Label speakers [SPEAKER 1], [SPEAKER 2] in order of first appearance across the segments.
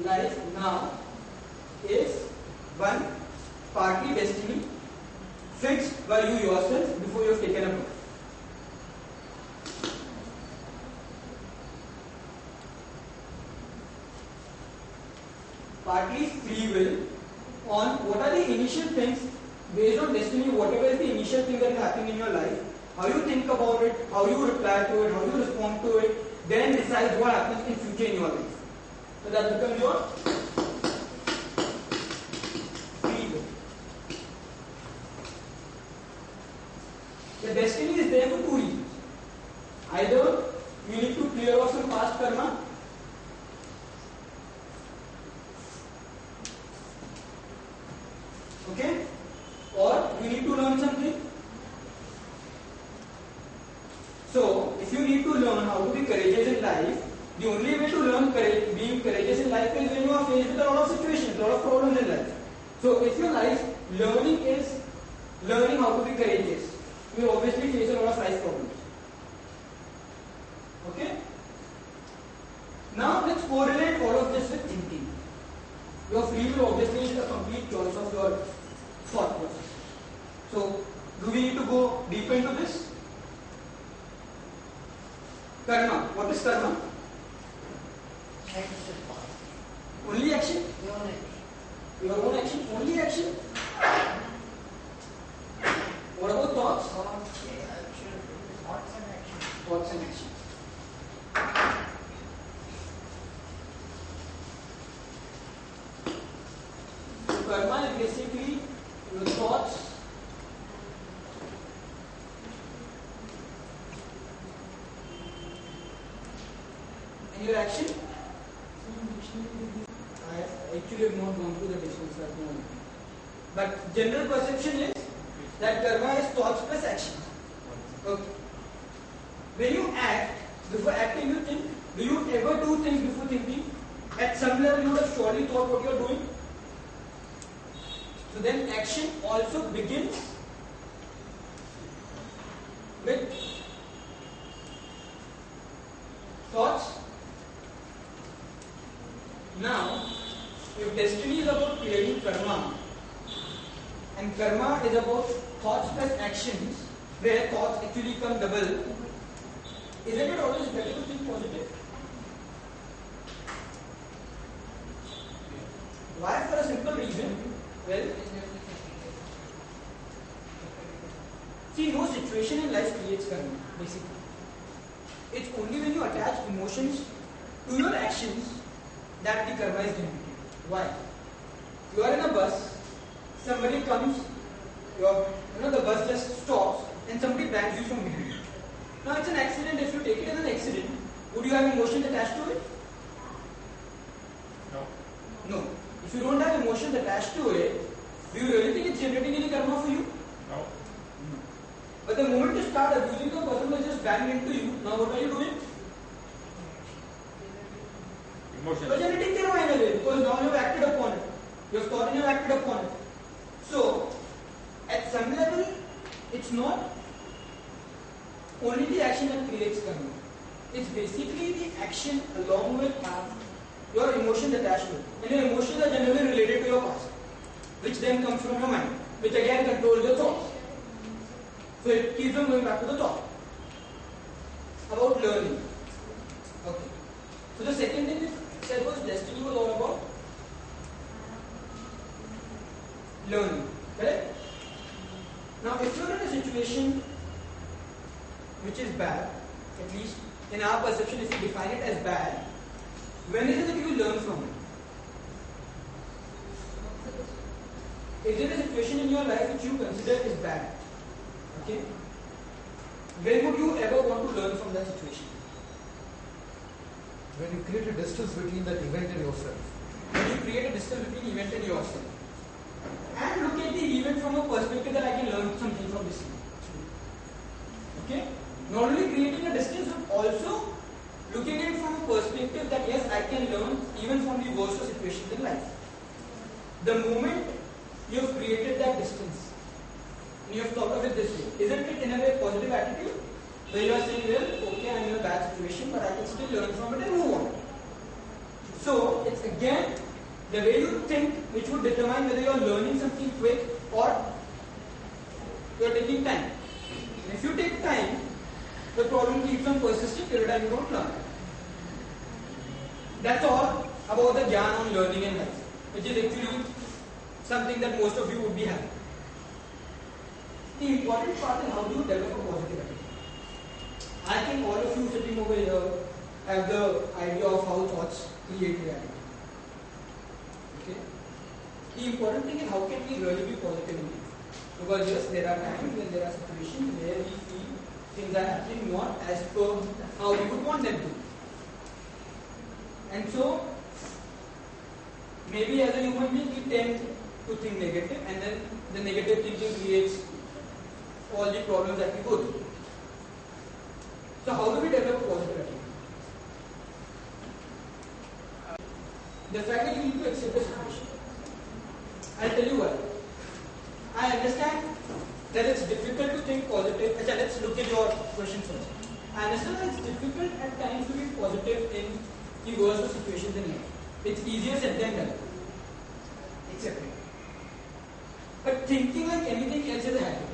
[SPEAKER 1] life now is one partly destiny fixed by you yourself before you have taken a birth. Partly free will on what are the initial things based on destiny, whatever is the initial thing that is happening in your life, how you think about it, how you reply to it, how you respond to it, then decides what happens in future in your life. So that becomes your free will. The destiny is there for two reasons. Either you need to clear off some past karma, okay, or you need to learn something. So, if you need to learn how to be courageous in life, the only way to learn being courageous in life is when you are faced with a lot of situations, a lot of problems in life. So, if your life learning is learning how to be courageous, you will obviously face a lot of life problems. Okay? Now, let's correlate all of this with thinking. Your free will obviously is a complete choice of your thought process. So, do we need to go deeper into this? Karma. What is karma?
[SPEAKER 2] Action.
[SPEAKER 1] Only action?
[SPEAKER 2] Your action.
[SPEAKER 1] Your own action? Only action? What about thoughts?
[SPEAKER 2] Thoughts and action.
[SPEAKER 1] Thoughts and action. So karma is basically your thoughts and your action. I actually have not gone through the distance at the moment. But general perception is that karma is thoughts plus action. Okay. When you act, before acting you think. Do you ever do things before thinking? At some level you would have surely thought what you are doing. So then action also begins with thoughts. Now, if destiny is about clearing karma, and karma is about thoughts plus actions, where thoughts actually come double, isn't it always better to think positive? Why? For a simple reason. Well, see, no situation in life creates karma, basically. It's only when you attach emotions to your actions that the karma is generated. Why? You are in a bus, somebody comes, the bus just stops and somebody bangs you from behind. Now it's an accident. If you take it as an accident, would you have emotions attached to it?
[SPEAKER 3] No.
[SPEAKER 1] No. If you don't have emotions attached to it, do you really think it's generating any karma for you?
[SPEAKER 3] No.
[SPEAKER 1] But the moment you start abusing the person who just banged into you, now what are you doing?
[SPEAKER 3] Emotions.
[SPEAKER 1] You're generating karma in a way, because now you've acted upon it. You have thought and you've acted upon it. So, at some level, it's not only the action that creates karma. It's basically the action along with your emotions attached to it. And your emotions are generally related to your past, which then comes from your mind, which again controls your thoughts. So it keeps on going back to the top. About learning. Okay. So the second thing we said was destiny was all about learning. Correct? Now if you're in a situation which is bad, at least in our perception, if you define it as bad, when is it that you will learn from it? Is there a situation in your life which you consider is bad? Okay? When would you ever want to learn from that situation?
[SPEAKER 4] When you create a distance between that event and yourself.
[SPEAKER 1] When you create a distance between event and yourself. And look at the event from a perspective that I can learn something from this event. Okay? Not only creating a distance, but also looking at it from a perspective that yes, I can learn even from the worst of situations in life. The moment you have created that distance, and you have thought of it this way, isn't it in a way positive attitude? Where you are saying, well, okay, I'm in a bad situation, but I can still learn from it and move on. So it's again the way you think which would determine whether you are learning something quick or you are taking time. If you take time, the problem keeps on persisting till the time you don't learn. That's all about the Gyan on learning in life, which is actually something that most of you would be having. The important part is how do you develop a positive attitude. I think all of you sitting over here have the idea of how thoughts create reality. Okay? The important thing is how can we really be positive in life? Because yes, there are times when there are situations where we feel things are happening not as per how we would want them to. And so, maybe as a human being we tend to think negative, and then the negative thinking creates all the problems that we go through. So how do we develop positive attitude? The fact that you need to accept the situation. I'll tell you why. I understand that it's difficult to think positive. Achha, let's look at your question first. I understand that it's difficult at times to be positive in the worst of situations in life. It's easier said than done. Accept it. But thinking like anything else is a habit.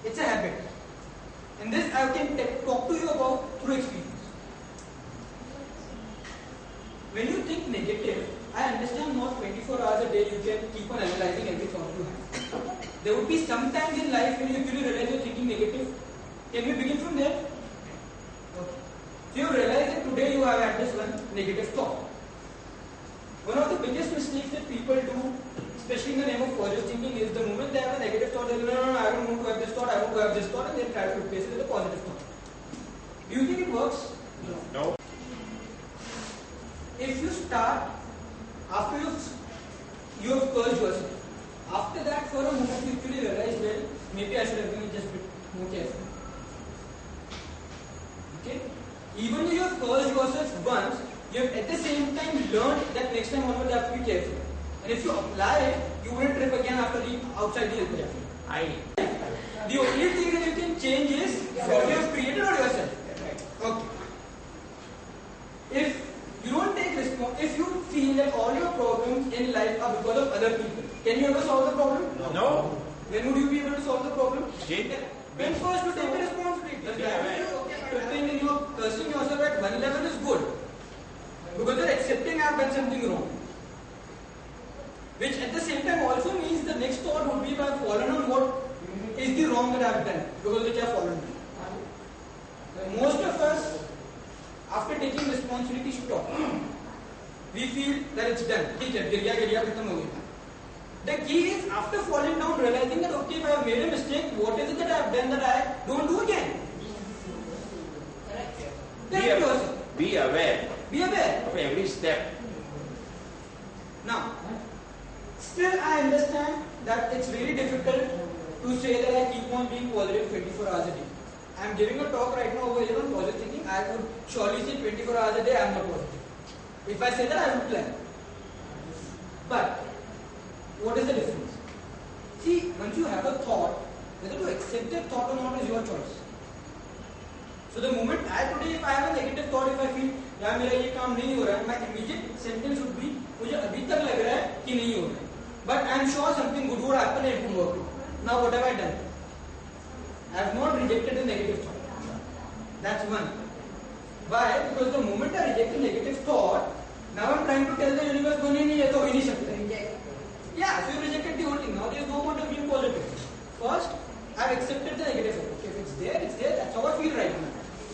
[SPEAKER 1] It's a habit. And this I can talk to you about through experience. When you think negative, I understand not 24 hours a day you can keep on analyzing every thought you have. There would be some times in life when you actually realize you're thinking negative. Can we begin from there? Okay. So you realize that today you have had this one negative thought. One of the biggest mistakes that people do, especially in the name of positive thinking, is the moment they have a negative thought, they say, no, I don't want to have this thought, I want to have this thought, and they try to replace it with a positive thought. Do you think it works?
[SPEAKER 2] No.
[SPEAKER 1] If you start, after you have cursed yourself, after that for a moment you actually realize, well, maybe I should have been just a bit more careful. Okay? Even though you have cursed yourself once, you have at the same time learned that next time onward you have to be careful. And if you apply it, you wouldn't trip again after the outside the help. The only thing that you can change is what you have created or yourself. Okay. If you don't take response, if you feel that all your problems in life are because of other people, can you ever solve the problem?
[SPEAKER 2] No.
[SPEAKER 1] When would you be able to solve the problem?
[SPEAKER 2] When
[SPEAKER 1] first you take the responsibility. The thing that you are cursing yourself at one level is good. Because you are accepting I have done something wrong. Which at the same time also means the next thought would be if I have fallen on what is the wrong that I have done. Because which I have fallen on. Most of us, after taking responsibility, stop. We feel that it's done. The key is after falling down, realizing that okay, if I have made a mistake, what is it that I have done that I don't do again?
[SPEAKER 2] Be aware.
[SPEAKER 1] Be aware
[SPEAKER 2] of every step.
[SPEAKER 1] Now, still I understand that it's very difficult to say that I keep on being positive 24 hours a day. I am giving a talk right now over here on positive thinking. I would surely say 24 hours a day I am not positive. If I say that, I would plan. But what is the difference? See, once you have a thought, whether to accept that thought or not is your choice. So the moment today, if I have a negative thought, if I feel यार मेरा ये काम नहीं हो रहा है, my immediate sentence would be मुझे अभी तक लग रहा है कि नहीं हो रहा है. But I am sure something good would happen and it would work. Now what have I done? I have not rejected the negative thought. That's one. Why? Because the moment I reject a negative thought, now I am trying to tell the universe, no, नहीं ये तो हो ही नहीं सकता. Yeah, so you rejected the whole thing. Now there is no point of being positive. First, I have accepted the negative thought. Okay, if it's there, that's how I feel right now.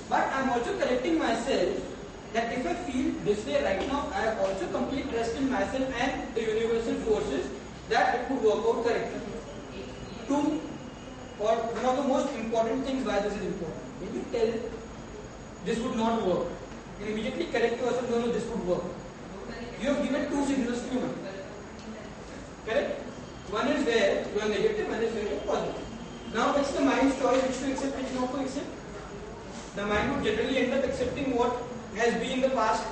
[SPEAKER 1] But I am also correcting myself that if I feel this way right now, I have also complete trust in myself and the universal forces that it could work out correctly. Two, or one of the most important things why this is important. When you tell this would not work, you immediately correct yourself, no, this would work. You have given two signals to your mind. Correct? One is where you are negative, one is where you are positive. Now it's the mind's choice which to accept, which not to accept. The mind would generally end up accepting what has been in the past